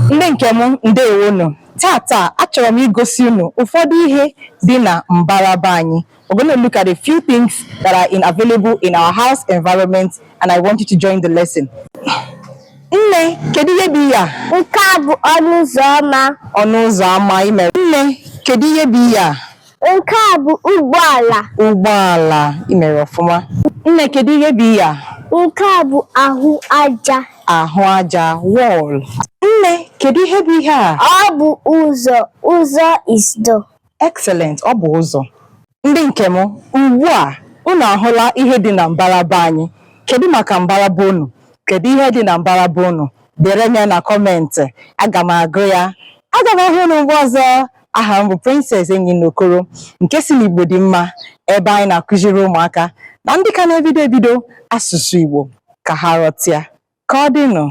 Ndị nke m ndewonu. Tata achọrọ m igosi unu ụfọdụ ihe dị na mbaraba anyị. We're going to look at a few things that are available in our house environment, and I want you to join the lesson. Nne, kedu ihe bụ ihe a? Nke a bụ ọnụ ụzọ ámá. Ọnụ ụzọ ámá imere. Nne, kedu ihe bụ ihe a? Nke a bụ ụgbọala. Ụgbọala imere ọfụma. Nne, kedu ihe bụ ihe a? Nke a bụ ahụ aja. Ahụ aja, wall. Nne, kedu ihe bụ ihe a? Ọ bụ ụzọ. Ụzọ is door. Excellent, ọ bụ ụzọ. Ndị nke m, ugbu a unu ahụla ihe dị na mbaraba anyị. Kedu maka mbaraba unu? Kedu ihe dị na mbaraba unu? Dere ya na kọmentị. Aga m agụ ya. Aga m ahụ unu mgbe ọzọ. Aha m bụ Princess Enyinna-Okoro, nke si n'Igbo dị mma, ebe anyị na-akụziri ụmụaka na ndị ka na-ebido asụsụ Igbo ka ha ghọtịa. Ka ọ dịnụ.